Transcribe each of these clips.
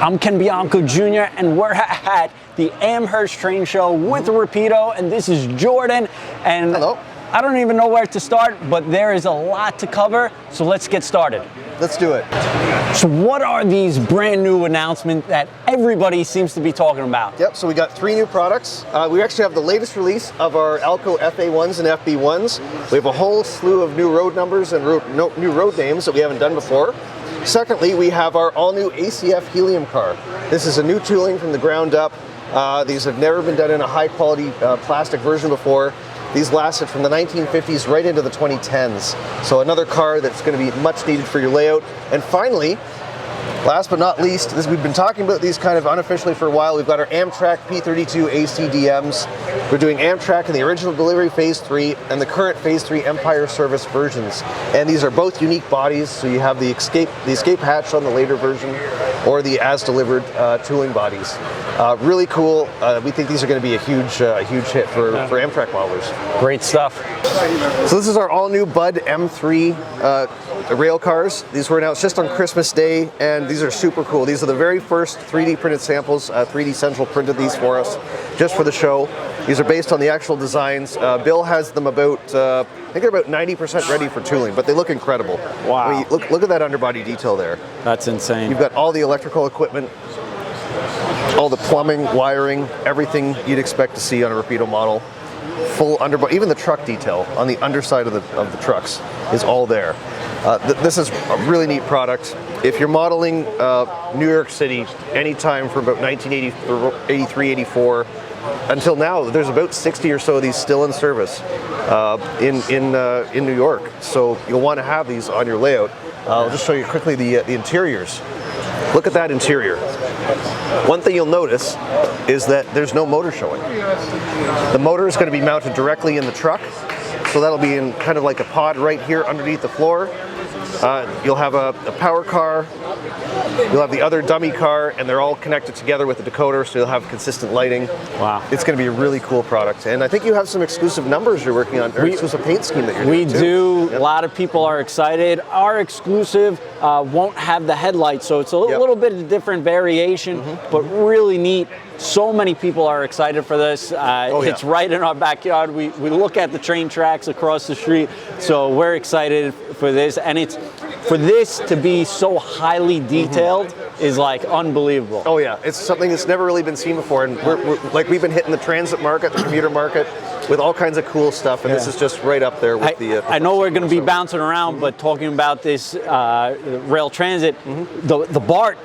I'm Ken Bianco Jr. and we're at the Amherst Train Show with Rapido, and this is Jordan. And hello. I don't even know where to start, but there is a lot to cover, so let's get started. Let's do it. So what are these brand new announcements that everybody seems to be talking about? Yep, so we got 3 new products. We actually have the latest release of our Alco FA1s and FB1s. We have a whole slew of new road numbers and new road names that we haven't done before. Secondly, we have our all-new ACF Helium car. This is a new tooling from the ground up. These have never been done in a high-quality plastic version before. These lasted from the 1950s right into the 2010s. So another car that's going to be much needed for your layout. And finally, last but not least, we've been talking about these kind of unofficially for a while. We've got our Amtrak P32 ACDMs. We're doing Amtrak in the original delivery Phase 3 and the current Phase 3 Empire Service versions. And these are both unique bodies. So you have the escape hatch on the later version or the as delivered tooling bodies. Really cool. We think these are going to be a huge hit for Amtrak modelers. Great stuff. So this is our all-new Bud M3 rail cars. These were announced just on Christmas Day, and these are super cool. These are the very first 3D printed samples. 3D Central printed these for us just for the show. These are based on the actual designs. Bill has them about, I think they're about 90% ready for tooling, but they look incredible. Wow. I mean, look at that underbody detail there. That's insane. You've got all the electrical equipment, all the plumbing, wiring, everything you'd expect to see on a Rapido model. Full underbody, even the truck detail on the underside of the trucks is all there. This is a really neat product. If you're modeling New York City anytime from about 1983, 84 until now, there's about 60 or so of these still in service in New York. So you'll want to have these on your layout. I'll just show you quickly the interiors. Look at that interior. One thing you'll notice is that there's no motor showing. The motor is going to be mounted directly in the truck. So that'll be in kind of like a pod right here underneath the floor. You'll have a power car, you'll have the other dummy car, and they're all connected together with the decoder, so you'll have consistent lighting. Wow. It's going to be a really cool product. And I think you have some exclusive numbers you're working on, or exclusive paint scheme that you're doing. We do. Yep. A lot of people are excited. Our exclusive won't have the headlights, so it's a little bit of a different variation, but really neat. So many people are excited for this. It's right in our backyard. We look at the train tracks across the street, so we're excited for this. And it's for this to be so highly detailed is like unbelievable. Oh yeah, it's something that's never really been seen before, and we've been hitting the transit market, the commuter market, with all kinds of cool stuff, and this is just right up there with I know we're going to be bouncing around, but talking about this rail transit, the BART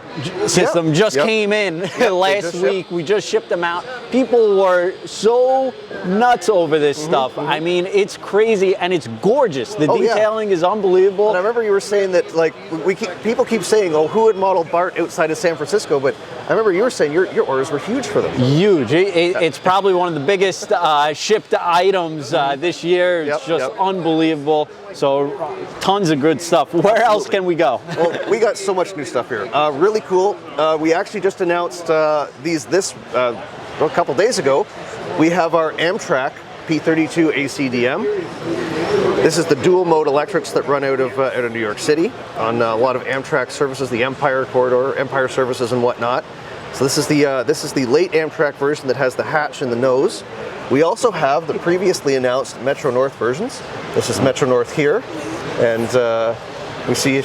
system just came in last week. We just shipped them out. People were so nuts over this stuff. I mean, it's crazy and it's gorgeous. The detailing is unbelievable. And I remember you were saying that, like, people keep saying, "Oh, who would model BART outside of San Francisco?" But I remember you were saying your orders were huge for them. Huge. It's probably one of the biggest shipped items this year. It's just unbelievable. So tons of good stuff. Where else can we go? Well, we got so much new stuff here. Really cool. We actually just announced this a couple days ago. We have our Amtrak P32 ACDM. This is the dual mode electrics that run out of New York City on a lot of Amtrak services, the Empire Corridor, Empire services and whatnot. So this is the late Amtrak version that has the hatch in the nose. We also have the previously announced Metro North versions. This is Metro North here, and we see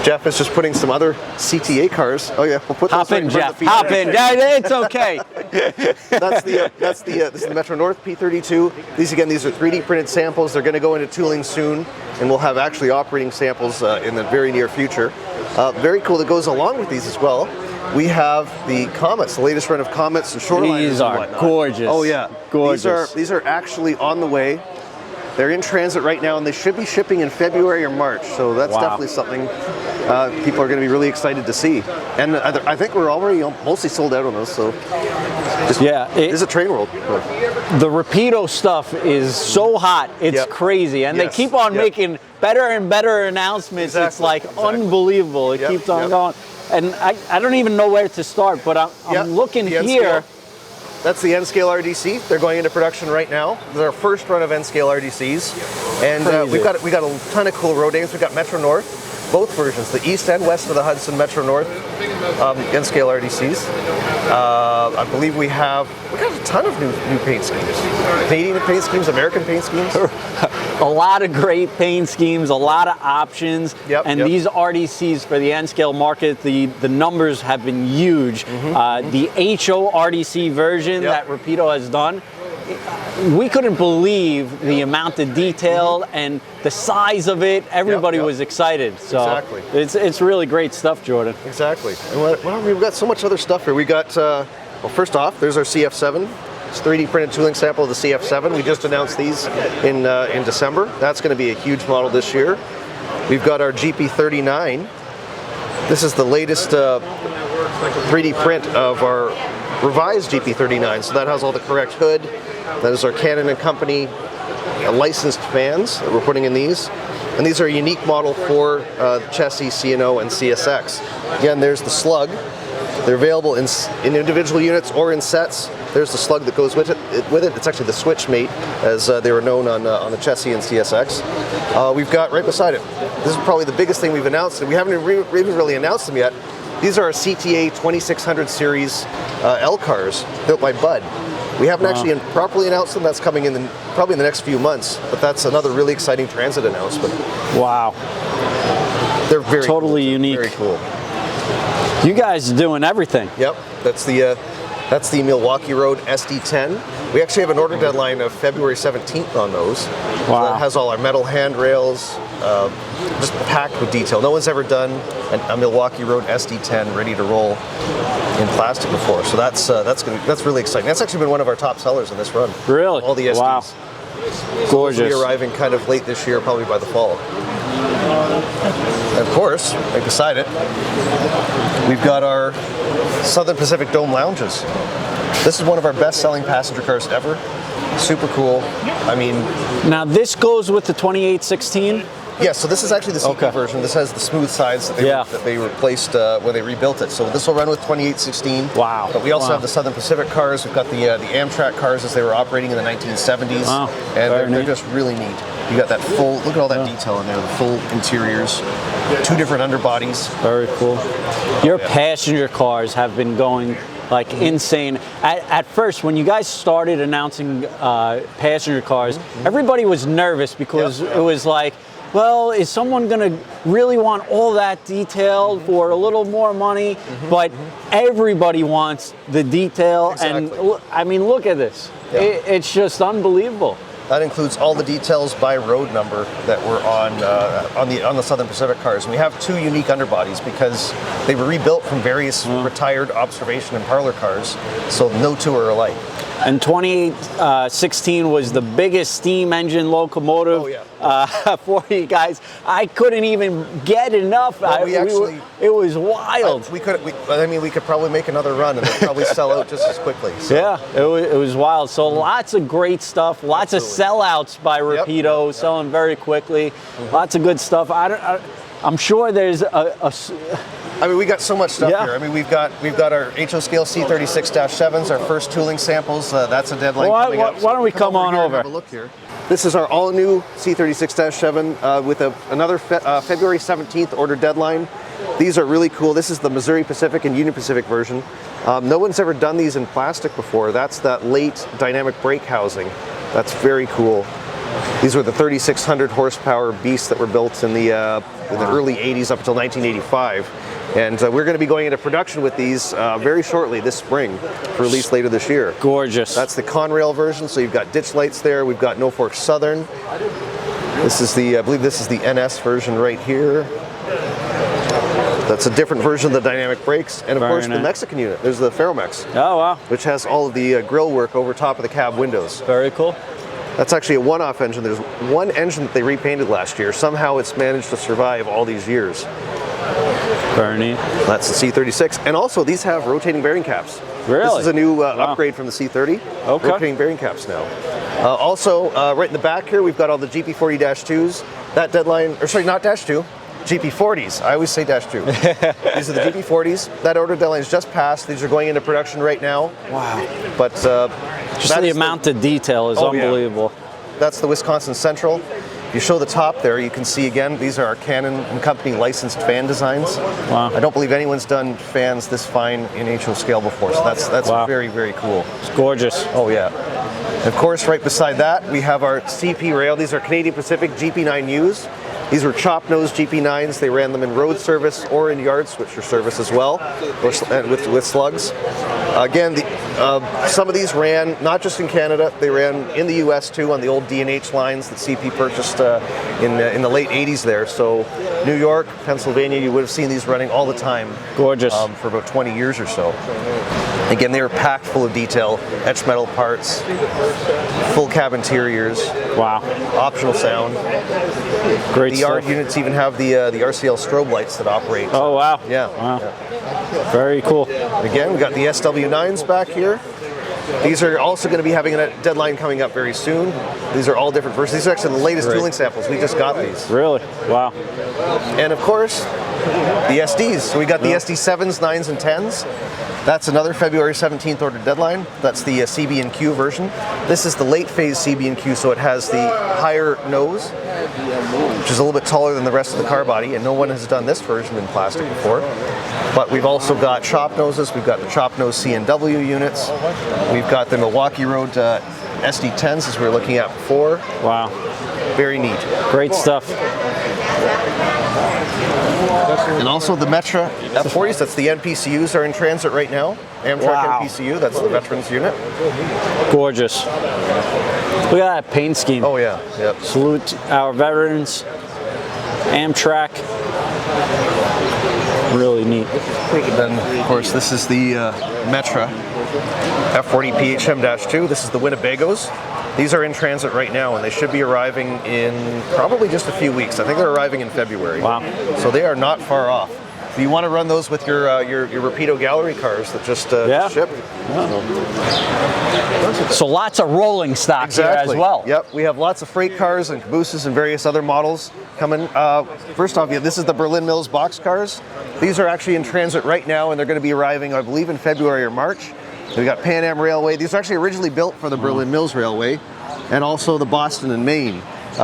Jeff is just putting some other CTA cars. Oh yeah, we'll put those in, Jeff. Hop in. It's okay. This is the Metro North P32. These are 3D printed samples. They're going to go into tooling soon, and we'll have actually operating samples in the very near future. Very cool. That goes along with these as well. We have the Comets, the latest run of Comets and Shoreliners. These are gorgeous. Oh yeah, gorgeous. These are actually on the way. They're in transit right now, and they should be shipping in February or March. So that's definitely something people are going to be really excited to see. And I think we're already mostly sold out on those. So this is a train world. The Rapido stuff is so hot. It's crazy, and they keep on making better and better announcements. It's like unbelievable. It keeps on going. And I don't even know where to start, but I'm looking here. That's the N-Scale RDC. They're going into production right now. They're our first run of N-Scale RDCs. And we got a ton of cool road names. We've got Metro North, both versions, the east and west of the Hudson Metro North. N-scale RDCs. I believe we got a ton of new paint schemes. Canadian paint schemes, American paint schemes. A lot of great paint schemes, a lot of options, and these RDCs for the N-scale market, the numbers have been huge. The HO RDC version that Rapido has done, we couldn't believe the amount of detail and the size of it. Everybody was excited. So it's really great stuff, Jordan. Exactly. And well, we've got so much other stuff here. We got, well, first off, there's our CF7. It's 3D printed tooling sample of the CF7. We just announced these in December. That's going to be a huge model this year. We've got our GP39. This is the latest 3D print of our revised GP39. So that has all the correct hood. That is our Canon and Company licensed fans that we're putting in these. And these are a unique model for Chessie, C&O, and CSX. Again, there's the slug. They're available in individual units or in sets. There's the slug that goes with it. It's actually the switch mate, as they were known on the Chessie and CSX. We've got right beside it. This is probably the biggest thing we've announced, and we haven't even really announced them yet. These are our CTA 2600 series L cars built by Bud. We haven't actually properly announced them. That's coming in probably in the next few months. But that's another really exciting transit announcement. Wow. They're very totally cool. unique. Very cool. You guys are doing everything. Yep. That's the Milwaukee Road SD10. We actually have an order deadline of February 17th on those. Wow. So that has all our metal handrails, just packed with detail. No one's ever done a Milwaukee Road SD10 ready to roll in plastic before. So that's really exciting. That's actually been one of our top sellers in this run. Really? All the SDs. Wow. Gorgeous. They'll be arriving kind of late this year, probably by the fall. And of course, right beside it, we've got our Southern Pacific Dome lounges. This is one of our best-selling passenger cars ever. Super cool. I mean, now this goes with the 2816. Yeah, so this is actually the CP version. This has the smooth sides that they replaced when they rebuilt it. So this will run with 2816. Wow. But we also have the Southern Pacific cars. We've got the Amtrak cars as they were operating in the 1970s. Wow. And they're just really neat. You got that full, look at all that detail in there, the full interiors, 2 different underbodies. Very cool. Your passenger cars have been going like insane. At first, when you guys started announcing passenger cars, everybody was nervous because it was like, well, is someone going to really want all that detail for a little more money? But everybody wants the detail. And I mean, look at this. It's just unbelievable. That includes all the details by road number that were on the Southern Pacific cars. And we have 2 unique underbodies because they were rebuilt from various retired observation and parlor cars, so no 2 are alike. And 2816 was the biggest steam engine locomotive for you guys. I couldn't even get enough. Well, it was wild. We could probably make another run and they'd probably sell out just as quickly. So. Yeah, it was wild. So lots of great stuff. Lots of sellouts by Rapido, selling very quickly. Lots of good stuff. I'm sure there's I mean, we got so much stuff here. I mean, we've got our HO scale C36-7s, our first tooling samples. That's a deadline coming up. Why don't we come on over? Have a look here. This is our all-new C36-7 with another February 17th order deadline. These are really cool. This is the Missouri Pacific and Union Pacific version. No one's ever done these in plastic before. That's that late dynamic brake housing. That's very cool. These were the 3,600 horsepower beasts that were built in the early 80s up until 1985. And we're going to be going into production with these very shortly this spring for release later this year. Gorgeous. That's the Conrail version, so you've got ditch lights there. We've got Norfolk Southern. This is I believe this is the NS version right here. That's a different version of the dynamic brakes. And of course the Mexican unit. There's the Ferromex. Oh, wow. Which has all of the grill work over top of the cab windows. Very cool. That's actually a one-off engine. There's one engine that they repainted last year. Somehow it's managed to survive all these years. Very neat. That's the C36. And also, these have rotating bearing caps. Really? This is a new upgrade from the C30. Okay. Rotating bearing caps now. Also, right in the back here, we've got all the GP40-2s. That deadline, or sorry, not dash 2, GP40s. I always say dash 2. These are the GP40s. That order deadline is just passed. These are going into production right now. Wow. But just the amount of detail is unbelievable. Yeah. That's the Wisconsin Central. If you show the top there, you can see again, these are our Canon and Company licensed fan designs. Wow. I don't believe anyone's done fans this fine in HO scale before, so that's wow. very, very cool. It's gorgeous. Oh yeah. Of course, right beside that, we have our CP rail. These are Canadian Pacific GP9Us. These were chop-nose GP9s. They ran them in road service or in yard switcher service as well, with slugs. Again, some of these ran not just in Canada, they ran in the US too on the old D&H lines that CP purchased in the late 80s there. So New York, Pennsylvania, you would have seen these running all the time. Gorgeous. For about 20 years or so. Again, they were packed full of detail, etched metal parts, full cab interiors. Wow. Optional sound. Great The stuff. yard units even have the RCL strobe lights that operate. Oh, wow. Yeah. Wow. Yeah. Very cool. Again, we got the SW9s back here. These are also going to be having a deadline coming up very soon. These are all different versions. These are actually the latest tooling samples. We just got these. Really? Wow. And of course, the SDs. So we got the SD7s, 9s, and 10s. That's another February 17th order deadline. That's the CB&Q version. This is the late phase CB&Q, so it has the higher nose, which is a little bit taller than the rest of the car body, and no one has done this version in plastic before. But we've also got chop noses. We've got the chop nose C&W units. We've got the Milwaukee Road SD10s, as we were looking at before. Wow. Very neat. Great stuff. And also the Metra F40s, that's the NPCUs are in transit right now. Amtrak Wow. NPCU, that's the veterans unit. Gorgeous. Look at that paint scheme. Oh yeah, yep. Salute our veterans. Amtrak. Really neat. Then, of course, this is the Metra F40 PHM-2. This is the Winnebagos. These are in transit right now, and they should be arriving in probably just a few weeks. I think they're arriving in February. Wow. So they are not far off. If you want to run those with your Rapido gallery cars that just shipped. So lots of rolling stock here as well. Yep, we have lots of freight cars and cabooses and various other models coming. First off, yeah, this is the Berlin Mills box cars. These are actually in transit right now, and they're going to be arriving, I believe, in February or March. We got Pan Am Railway. These are actually originally built for the Berlin Mills Railway, and also the Boston and Maine.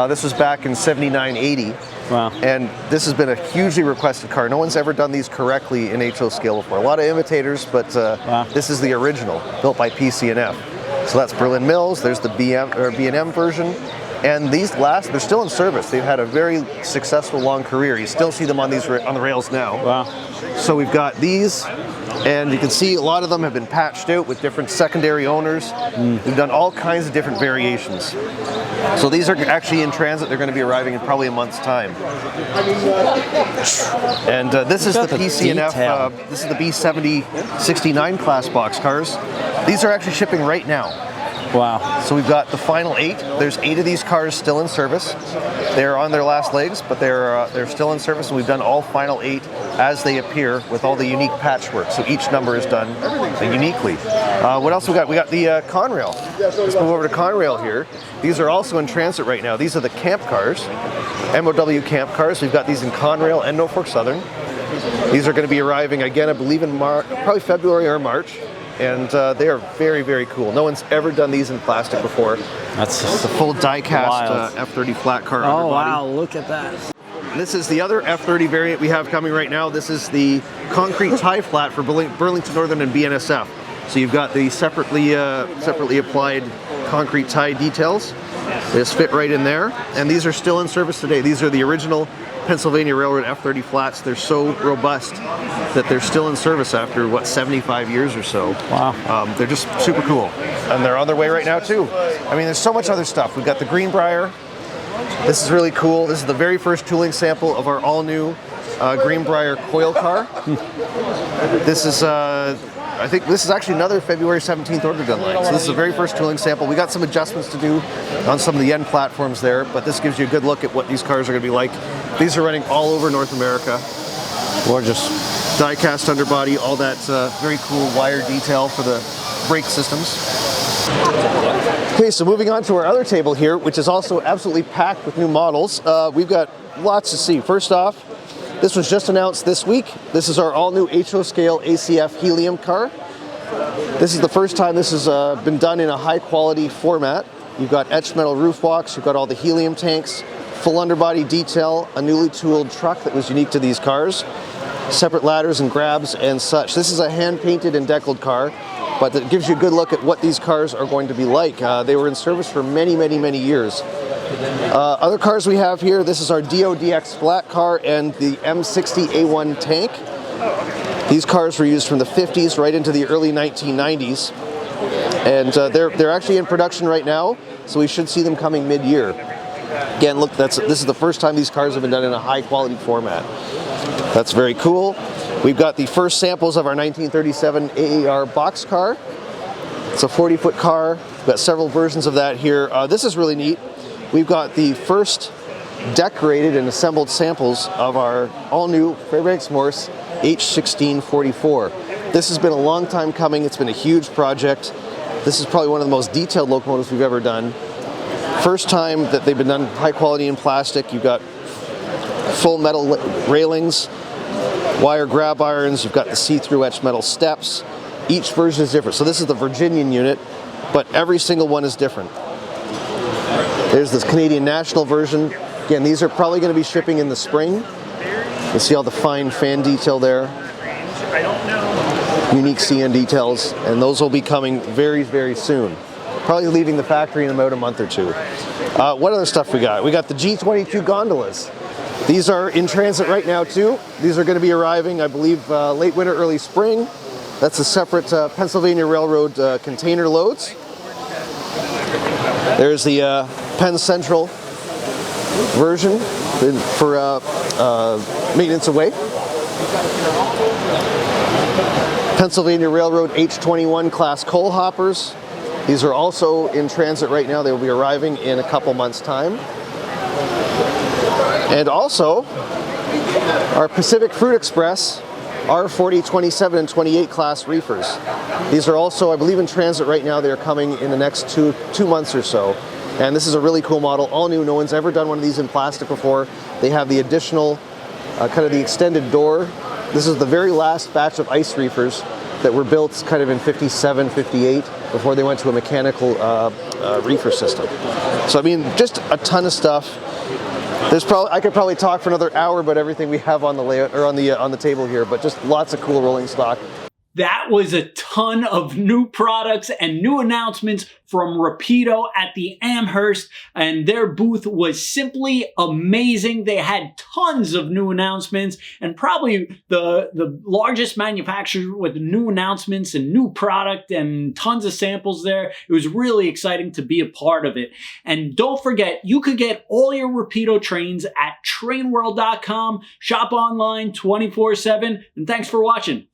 This was back in 79-80. Wow. And this has been a hugely requested car. No one's ever done these correctly in HO scale before. A lot of imitators, but this is the original, built by PC&F. So that's Berlin Mills. There's the B&M version. And these they're still in service. They've had a very successful long career. You still see them on these on the rails now. Wow. So we've got these, and you can see a lot of them have been patched out with different secondary owners. We've done all kinds of different variations. So these are actually in transit. They're going to be arriving in probably a month's time. And this is the PC&F. This is the B7069 class box cars. These are actually shipping right now. Wow. So we've got the final 8. There's 8 of these cars still in service. They're on their last legs, but they're still in service, and we've done all final 8 as they appear with all the unique patchwork. So each number is done uniquely. What else we got? We got the Conrail. Let's move over to Conrail here. These are also in transit right now. These are the camp cars, MOW camp cars. We've got these in Conrail and Norfolk Southern. These are going to be arriving again, I believe, in probably February or March. And they are very, very cool. No one's ever done these in plastic before. That's the full die-cast F30 flat car underbody. Oh, wow, look at that. This is the other F30 variant we have coming right now. This is the concrete tie flat for Burlington Northern and BNSF. So you've got the separately applied concrete tie details. They just fit right in there. And these are still in service today. These are the original Pennsylvania Railroad F30 flats. They're so robust that they're still in service after, 75 years or so. Wow. They're just super cool. And they're on their way right now, too. I mean, there's so much other stuff. We've got the Greenbrier. This is really cool. This is the very first tooling sample of our all-new Greenbrier coil car. This is, I think this is actually another February 17th order deadline. So this is the very first tooling sample. We got some adjustments to do on some of the end platforms there, but this gives you a good look at what these cars are going to be like. These are running all over North America. Gorgeous. Die-cast underbody, all that very cool wire detail for the brake systems. Okay, so moving on to our other table here, which is also absolutely packed with new models. We've got lots to see. First off, this was just announced this week. This is our all-new HO scale ACF helium car. This is the first time this has been done in a high-quality format. You've got etched metal roof walks, you've got all the helium tanks, full underbody detail, a newly tooled truck that was unique to these cars, separate ladders and grabs and such. This is a hand-painted and deckled car, but it gives you a good look at what these cars are going to be like. They were in service for many, many, many years. Other cars we have here, this is our DODX flat car and the M60A1 tank. These cars were used from the 50s right into the early 1990s. And they're actually in production right now, so we should see them coming mid-year. Again, look, this is the first time these cars have been done in a high-quality format. That's very cool. We've got the first samples of our 1937 AAR boxcar. It's a 40-foot car. We've got several versions of that here. This is really neat. We've got the first decorated and assembled samples of our all-new Fairbanks Morse H1644. This has been a long time coming. It's been a huge project. This is probably one of the most detailed locomotives we've ever done. First time that they've been done high quality in plastic. You've got full metal railings, wire grab irons, you've got the see-through etched metal steps. Each version is different. So this is the Virginian unit, but every single one is different. There's this Canadian National version. Again, these are probably going to be shipping in the spring. You see all the fine fan detail there. Unique CN details, and those will be coming very, very soon. Probably leaving the factory in about a month or two. What other stuff we got? We got the G22 gondolas. These are in transit right now too. These are going to be arriving, I believe, late winter, early spring. That's a separate Pennsylvania Railroad container loads. There's the Penn Central version for maintenance away. Pennsylvania Railroad H21 class coal hoppers. These are also in transit right now. They will be arriving in a couple months' time. And also, our Pacific Fruit Express R40, 27, and 28 class reefers. These are also, I believe, in transit right now. They're coming in the next two months or so. And this is a really cool model, all new. No one's ever done one of these in plastic before. They have the additional, kind of the extended door. This is the very last batch of ice reefers that were built kind of in 57, 58, before they went to a mechanical reefer system. So I mean, just a ton of stuff. I could probably talk for another hour about everything we have on the layout or on the table here, but just lots of cool rolling stock. That was a ton of new products and new announcements from Rapido at the Amherst, and their booth was simply amazing. They had tons of new announcements, and probably the largest manufacturer with new announcements and new product and tons of samples there. It was really exciting to be a part of it. And don't forget, you could get all your Rapido trains at TrainWorld.com. Shop online 24/7, and thanks for watching.